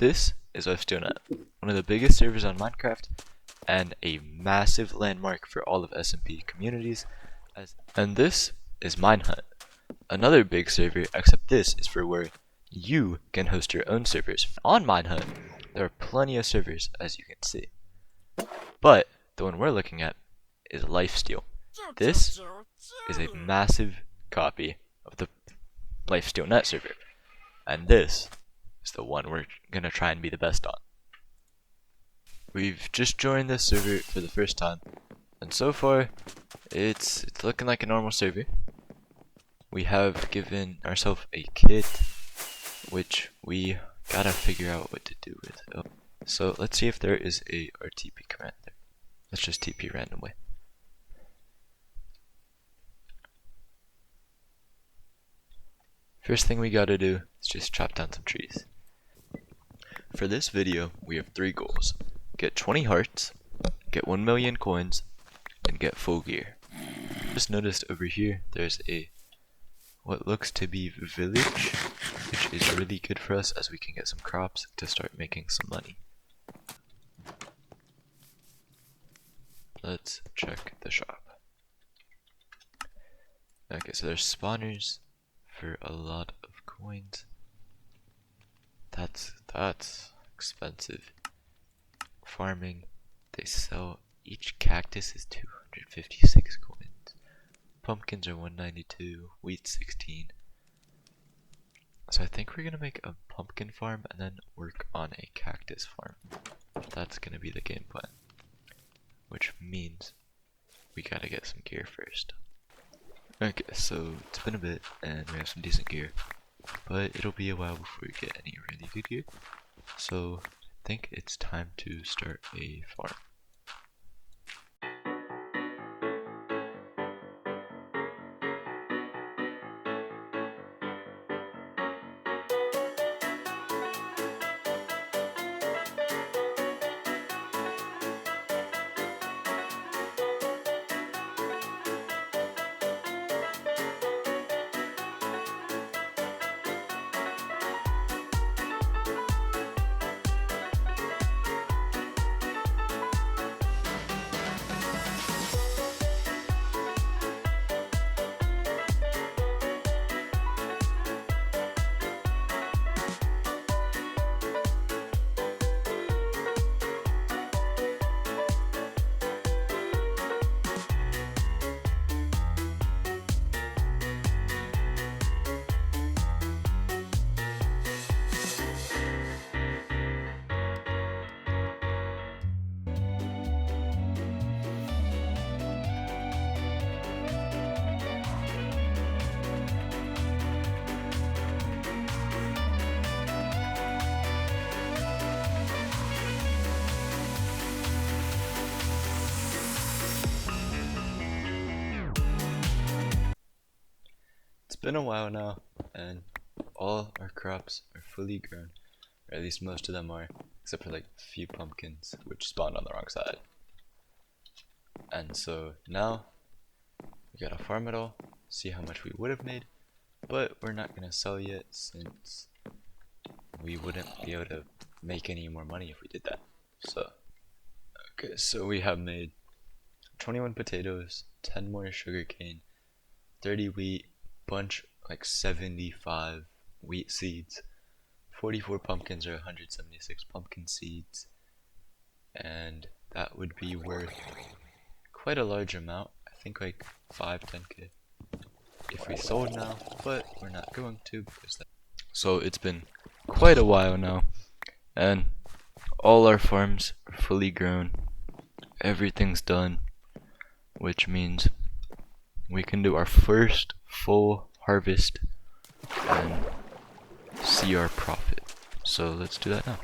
This is lifesteal.net, one of the biggest servers on Minecraft and a massive landmark for all of SMP communities. And this is Minehunt, another big server, except this is for where you can host your own servers. On Minehunt, there are plenty of servers, as you can see. But the one we're looking at is Lifesteal. This is a massive copy of the lifesteal.net server, and this is the one we're gonna try and be the best on. We've just joined this server for the first time, and so far it's looking like a normal server. We have given ourselves a kit, which we gotta figure out what to do with. So let's see if there is a RTP command there. Let's just TP randomly. First thing we gotta do is just chop down some trees. For this video, we have 3 goals. Get 20 hearts, get 1 million coins, and get full gear. Just noticed over here, there's a what looks to be village, which is really good for us as we can get some crops to start making some money. Let's check the shop. Okay, so there's spawners for a lot of coins. That's expensive. Farming, they sell, each cactus is 256 coins. Pumpkins are 192, wheat 16. So I think we're gonna make a pumpkin farm and then work on a cactus farm. That's gonna be the game plan. Which means we gotta get some gear first. Okay, so it's been a bit and we have some decent gear, but it'll be a while before we get any really good gear. So I think it's time to start a farm. It's been a while now, and all our crops are fully grown, or at least most of them are, except for like a few pumpkins which spawned on the wrong side. And so now we gotta farm it all, see how much we would have made, but we're not gonna sell yet since we wouldn't be able to make any more money if we did that. So okay, so we have made 21 potatoes, 10 more sugarcane, 30 wheat, bunch like 75 wheat seeds, 44 pumpkins or 176 pumpkin seeds, and that would be worth quite a large amount. I think like 5-10k if we sold now, but we're not going to because so it's been quite a while now, and all our farms are fully grown, everything's done, which means we can do our first full harvest and see our profit. So let's do that now.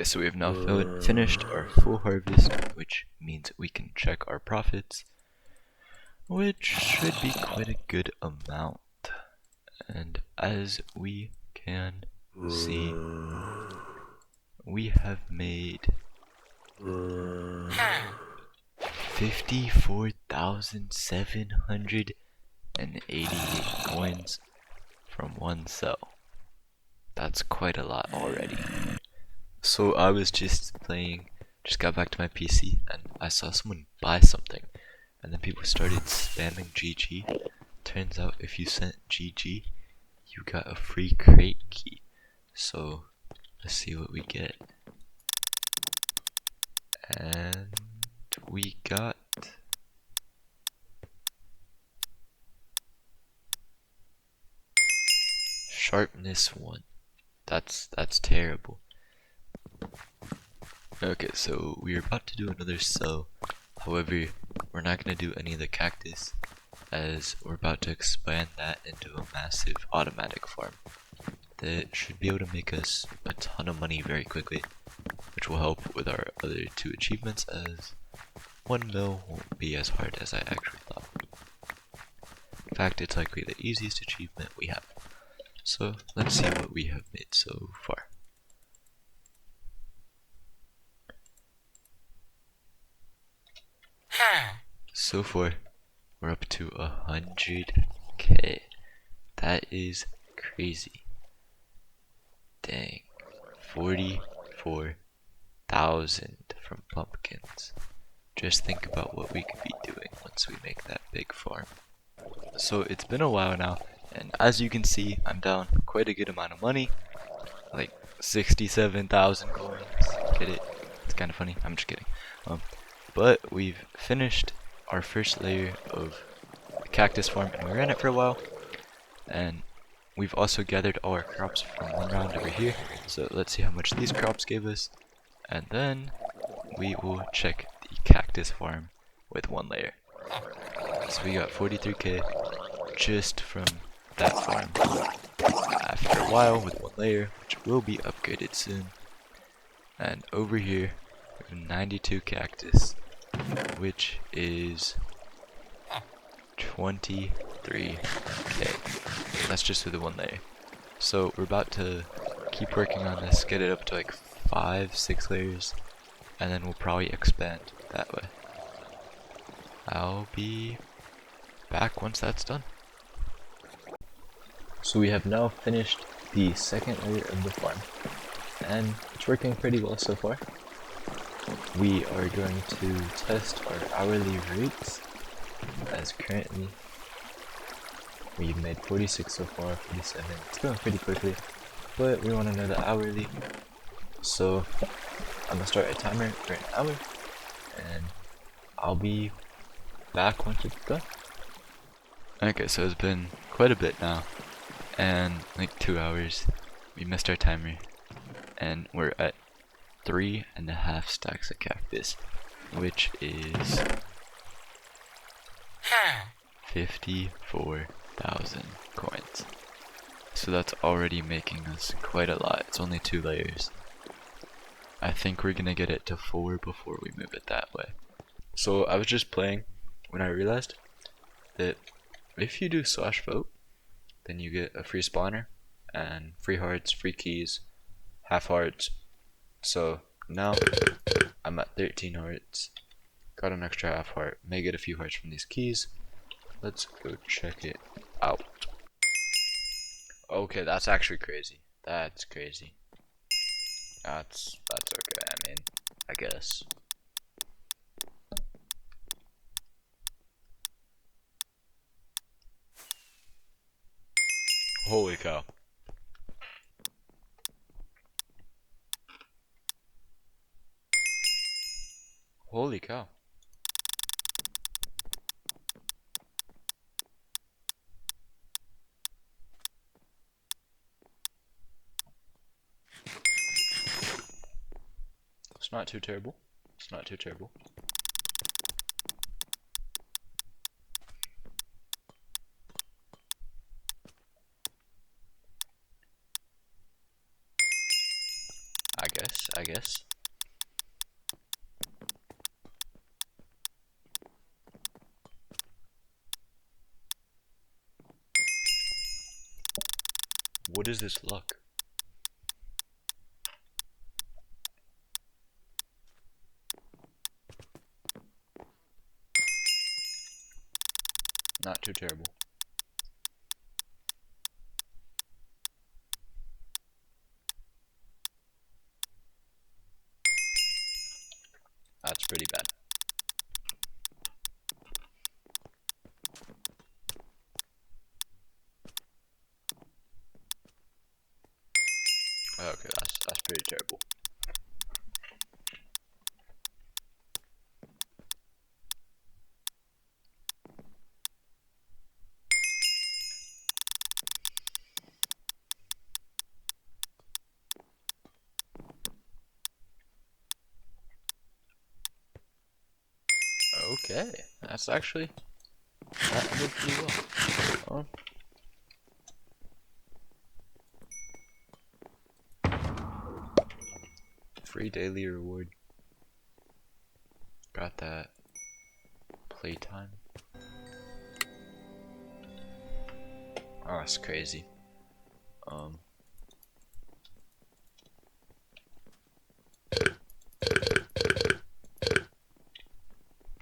Okay, so we have now finished our full harvest, which means we can check our profits, which should be quite a good amount. And as we can see, we have made 54,788 coins from one cell. That's quite a lot already. So I was just got back to my PC and I saw someone buy something, and then people started spamming GG. Turns out if you sent GG, you got a free crate key. So let's see what we get. And we got sharpness 1. That's terrible. Okay, so we're about to do another cell. However, we're not going to do any of the cactus, as we're about to expand that into a massive automatic farm that should be able to make us a ton of money very quickly, which will help with our other 2 achievements, as 1 mil won't be as hard as I actually thought. In fact, it's likely the easiest achievement we have. So let's see what we have made so far. So far, we're up to 100k. That is crazy. Dang. 44,000 from pumpkins. Just think about what we could be doing once we make that big farm. So it's been a while now, and as you can see, I'm down quite a good amount of money. Like 67,000 coins. Get it? It's kind of funny. I'm just kidding. But we've finished our first layer of the cactus farm, and we ran it for a while. And we've also gathered all our crops from one round over here. So let's see how much these crops gave us. And then we will check the cactus farm with 1 layer. So we got 43k just from that farm. After a while with 1 layer, which will be upgraded soon. And over here, we have 92 cactus, which is 23k. That's just with the 1 layer. So we're about to keep working on this, get it up to like 5-6 layers, and then we'll probably expand that way. I'll be back once that's done. So we have now finished the 2nd layer of the farm, and it's working pretty well so far. We are going to test our hourly rates, as currently we've made 46 so far, 47. It's going pretty quickly, but we want to know the hourly. So I'm gonna start a timer for an hour, and I'll be back once it's done. Okay, so it's been quite a bit now, and like 2 hours. We missed our timer, and we're at 3.5 stacks of cactus, which is 54,000 coins. So that's already making us quite a lot. It's only 2 layers. I think we're gonna get it to 4 before we move it that way. So I was just playing when I realized that if you do /vote, then you get a free spawner and free hearts, free keys, half hearts. So now I'm at 13 hearts, got an extra half heart, may get a few hearts from these keys. Let's go check it out. Okay, that's actually crazy. That's crazy. That's okay, I mean, I guess. Holy cow. Holy cow. It's not too terrible. It's not too terrible. I I guess. What is this luck? Not too terrible. That's pretty bad. Okay, that's pretty terrible. Okay, that's actually that did pretty well. Free daily reward. Got that. Playtime. Oh, that's crazy.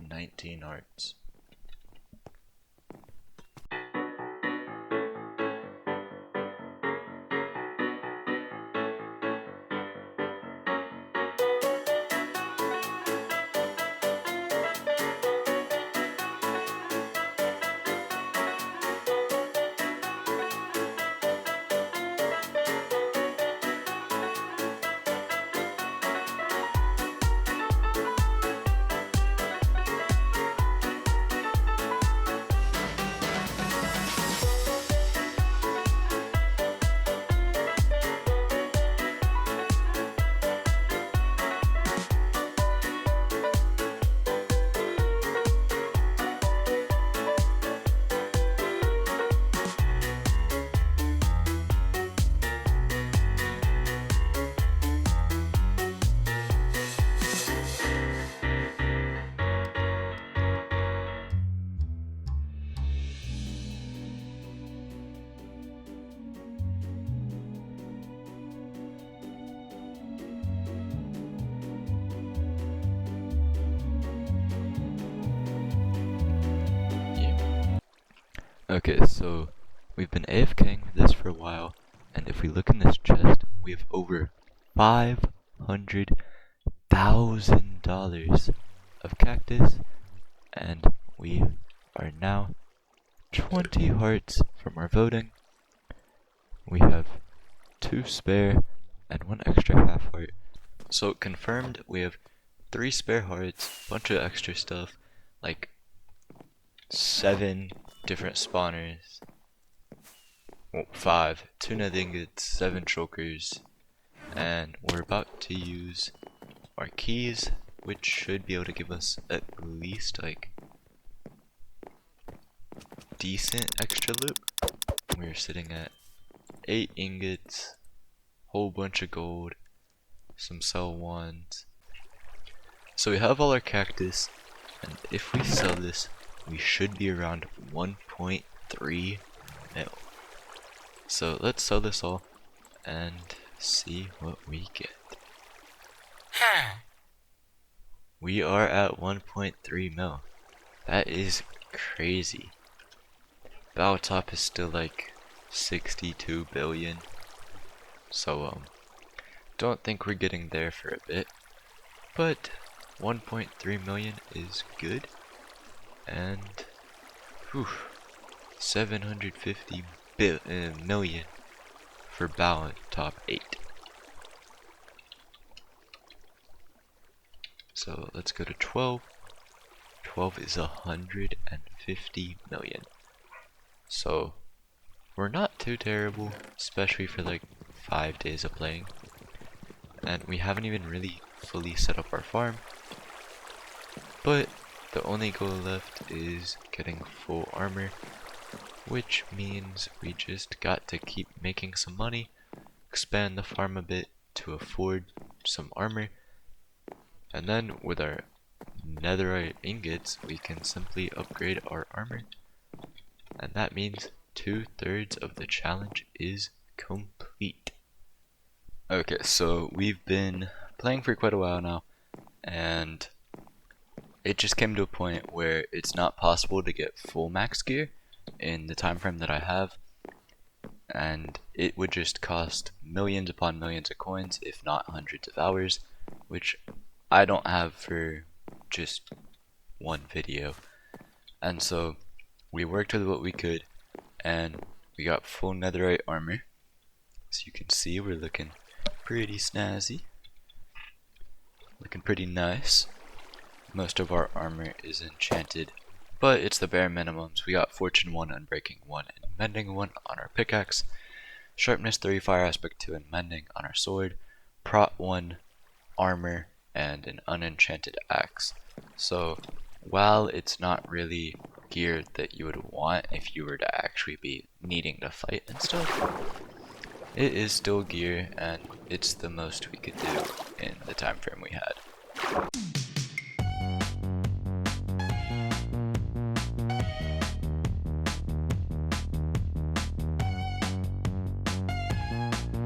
19 hearts. Okay, so we've been AFKing this for a while, and if we look in this chest, we have over $500,000 of cactus, and we are now 20 hearts from our voting. We have 2 spare and 1 extra half heart. So confirmed, we have 3 spare hearts, bunch of extra stuff, like 7 different spawners, well, 5, 2 net ingots, 7 chokers, and we're about to use our keys, which should be able to give us at least like decent extra loot. We're sitting at 8 ingots, whole bunch of gold, some sell ones. So we have all our cactus, and if we sell this, we should be around 1.3 mil. So let's sell this all and see what we get. We are at 1.3 mil. That is crazy. Battle top is still like 62 billion. So don't think we're getting there for a bit. But 1.3 million is good. And 750 million for balance top 8. So let's go to 12. 12 is 150 million. So we're not too terrible, especially for like 5 days of playing. And we haven't even really fully set up our farm. But the only goal left is getting full armor, which means we just got to keep making some money, expand the farm a bit to afford some armor. And then with our netherite ingots, we can simply upgrade our armor. And that means 2/3 of the challenge is complete. Okay, so we've been playing for quite a while now, and it just came to a point where it's not possible to get full max gear in the time frame that I have, and it would just cost millions upon millions of coins, if not hundreds of hours, which I don't have for just one video. And so we worked with what we could, and we got full netherite armor. So you can see we're looking pretty snazzy, looking pretty nice. Most of our armor is enchanted, but it's the bare minimums. We got Fortune 1, Unbreaking 1, and Mending 1 on our pickaxe, Sharpness 3, Fire Aspect 2, and Mending on our sword, Prot 1, armor, and an unenchanted axe. So while it's not really gear that you would want if you were to actually be needing to fight and stuff, it is still gear, and it's the most we could do in the time frame we had.